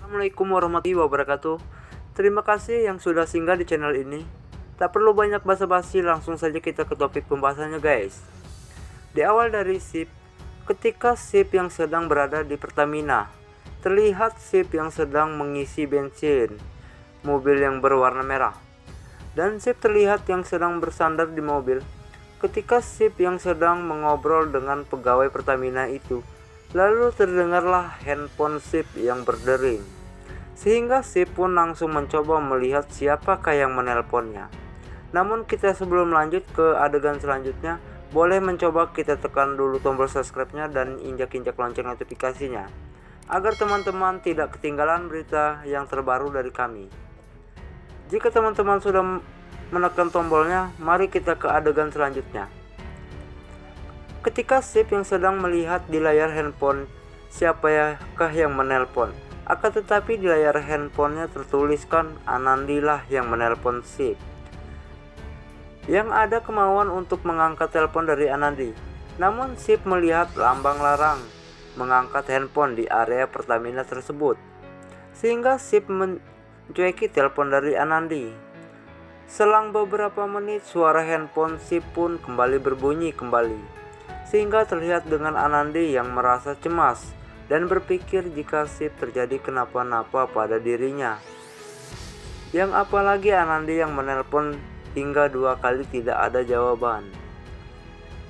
Assalamualaikum warahmatullahi wabarakatuh. Terima kasih yang sudah singgah di channel ini. Tak perlu banyak basa-basi, langsung saja kita ke topik pembahasannya guys. Di awal dari ship, ketika ship yang sedang berada di Pertamina, terlihat ship yang sedang mengisi bensin mobil yang berwarna merah. Dan ship terlihat yang sedang bersandar di mobil. Ketika ship yang sedang mengobrol dengan pegawai Pertamina itu, lalu terdengarlah handphone ship yang berdering. Sehingga Sip pun langsung mencoba melihat siapakah yang menelponnya. Namun kita sebelum lanjut ke adegan selanjutnya, boleh mencoba kita tekan dulu tombol subscribe-nya dan injak-injak lonceng notifikasinya, agar teman-teman tidak ketinggalan berita yang terbaru dari kami. Jika teman-teman sudah menekan tombolnya, mari kita ke adegan selanjutnya. Ketika Sip yang sedang melihat di layar handphone siapakah yang menelpon, akan tetapi di layar handphonenya tertuliskan Anandi lah yang menelpon Sip. Yang ada kemauan untuk mengangkat telepon dari Anandi. Namun Sip melihat lambang larang mengangkat handphone di area Pertamina tersebut, sehingga Sip mencueki telepon dari Anandi. Selang beberapa menit, suara handphone Sip pun kembali berbunyi kembali, sehingga terlihat dengan Anandi yang merasa cemas dan berpikir jika Sip terjadi kenapa-napa pada dirinya. Yang apalagi Anandi yang menelpon hingga 2 kali tidak ada jawaban.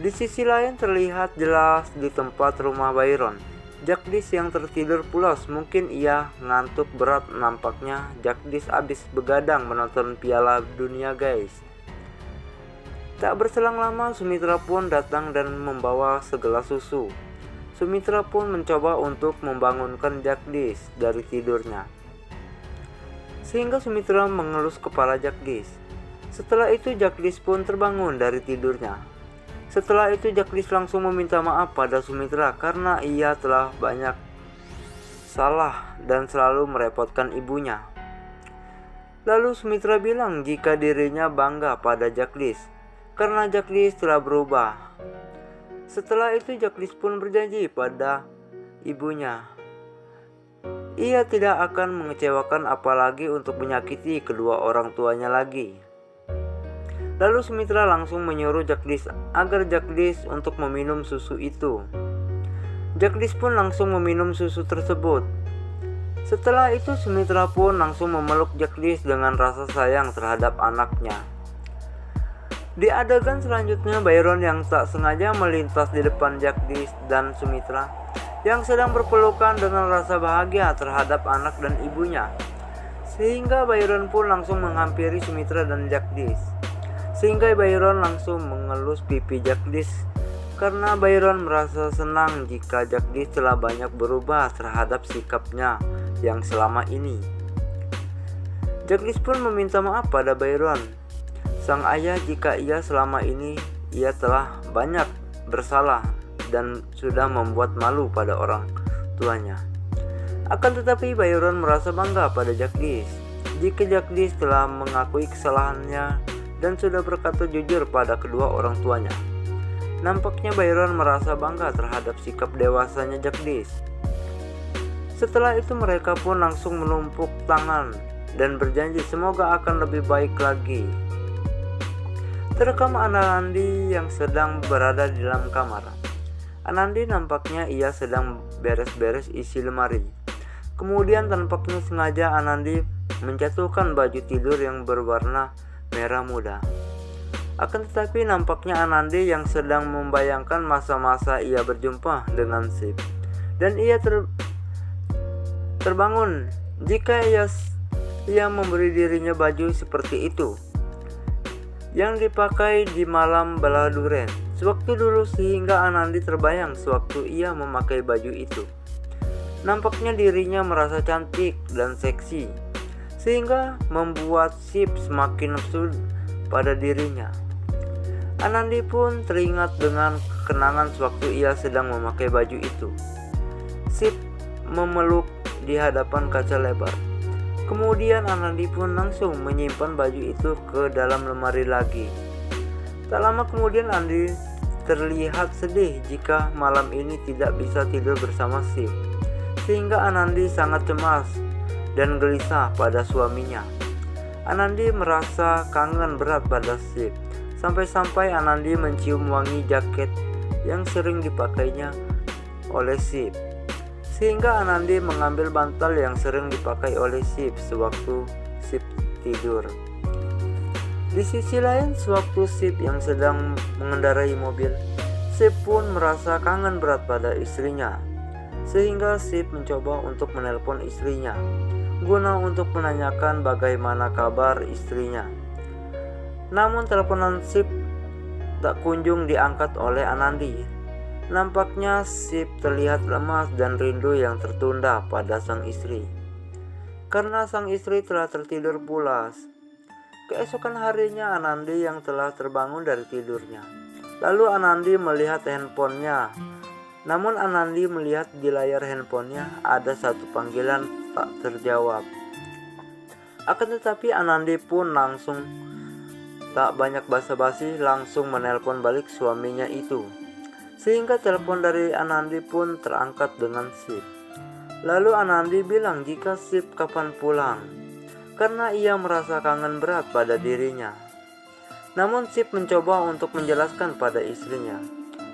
Di sisi lain terlihat jelas di tempat rumah Byron, Jagdish yang tertidur pulas. Mungkin ia ngantuk berat, nampaknya Jagdish habis begadang menonton Piala Dunia guys. Tak berselang lama Sumitra pun datang dan membawa segelas susu. Sumitra pun mencoba untuk membangunkan Jagdish dari tidurnya, sehingga Sumitra mengelus kepala Jagdish. Setelah itu Jagdish pun terbangun dari tidurnya. Setelah itu Jagdish langsung meminta maaf pada Sumitra karena ia telah banyak salah dan selalu merepotkan ibunya. Lalu Sumitra bilang jika dirinya bangga pada Jagdish karena Jagdish telah berubah. Setelah itu Jagdish pun berjanji pada ibunya, ia tidak akan mengecewakan apalagi untuk menyakiti kedua orang tuanya lagi. Lalu Sumitra langsung menyuruh Jagdish agar Jagdish untuk meminum susu itu. Jagdish pun langsung meminum susu tersebut. Setelah itu Sumitra pun langsung memeluk Jagdish dengan rasa sayang terhadap anaknya. Di adegan selanjutnya, Byron yang tak sengaja melintas di depan Jagdish dan Sumitra yang sedang berpelukan dengan rasa bahagia terhadap anak dan ibunya. Sehingga Byron pun langsung menghampiri Sumitra dan Jagdish. Sehingga Byron langsung mengelus pipi Jagdish karena Byron merasa senang jika Jagdish telah banyak berubah terhadap sikapnya yang selama ini. Jagdish pun meminta maaf pada Byron sang ayah jika ia selama ini ia telah banyak bersalah dan sudah membuat malu pada orang tuanya. Akan tetapi Byron merasa bangga pada Jagdish jika Jagdish telah mengakui kesalahannya dan sudah berkata jujur pada kedua orang tuanya. Nampaknya Byron merasa bangga terhadap sikap dewasanya Jagdish. Setelah itu mereka pun langsung menumpuk tangan dan berjanji semoga akan lebih baik lagi. Terekam Anandi yang sedang berada di dalam kamar. Anandi nampaknya ia sedang beres-beres isi lemari. Kemudian tampaknya sengaja Anandi menjatuhkan baju tidur yang berwarna merah muda. Akan tetapi nampaknya Anandi yang sedang membayangkan masa-masa ia berjumpa dengan Sip. Dan ia terbangun jika ia memberi dirinya baju seperti itu yang dipakai di malam baladuren sewaktu dulu, sehingga Anandi terbayang sewaktu ia memakai baju itu. Nampaknya dirinya merasa cantik dan seksi, sehingga membuat Sip semakin nafsu pada dirinya. Anandi pun teringat dengan kenangan sewaktu ia sedang memakai baju itu. Sip memeluk di hadapan kaca lebar. Kemudian Anandi pun langsung menyimpan baju itu ke dalam lemari lagi. Tak lama kemudian Anandi terlihat sedih jika malam ini tidak bisa tidur bersama Sip, sehingga Anandi sangat cemas dan gelisah pada suaminya. Anandi merasa kangen berat pada Sip, sampai-sampai Anandi mencium wangi jaket yang sering dipakainya oleh Sip, sehingga Anandi mengambil bantal yang sering dipakai oleh Sip sewaktu Sip tidur. Di sisi lain, sewaktu Sip yang sedang mengendarai mobil, Sip pun merasa kangen berat pada istrinya, sehingga Sip mencoba untuk menelpon istrinya guna untuk menanyakan bagaimana kabar istrinya. Namun teleponan Sip tak kunjung diangkat oleh Anandi. Nampaknya Sip terlihat lemas dan rindu yang tertunda pada sang istri, karena sang istri telah tertidur pulas. Keesokan harinya Anandi yang telah terbangun dari tidurnya. Lalu Anandi melihat handphonenya. Namun Anandi melihat di layar handphonenya ada satu panggilan tak terjawab. Akan tetapi Anandi pun langsung tak banyak basa-basi langsung menelpon balik suaminya itu, sehingga telepon dari Anandi pun terangkat dengan Sip. Lalu Anandi bilang jika Sip kapan pulang, karena ia merasa kangen berat pada dirinya. Namun Sip mencoba untuk menjelaskan pada istrinya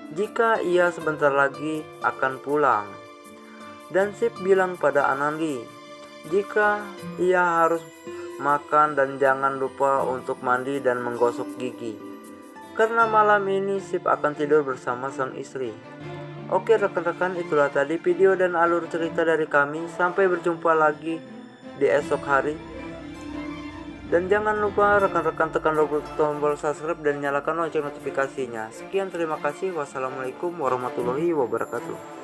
jika ia sebentar lagi akan pulang. Dan Sip bilang pada Anandi jika ia harus makan dan jangan lupa untuk mandi dan menggosok gigi, karena malam ini Sip akan tidur bersama sang istri. Oke rekan-rekan, itulah tadi video dan alur cerita dari kami. Sampai berjumpa lagi di esok hari. Dan jangan lupa rekan-rekan tekan tombol subscribe dan nyalakan lonceng notifikasinya. Sekian, terima kasih. Wassalamualaikum warahmatullahi wabarakatuh.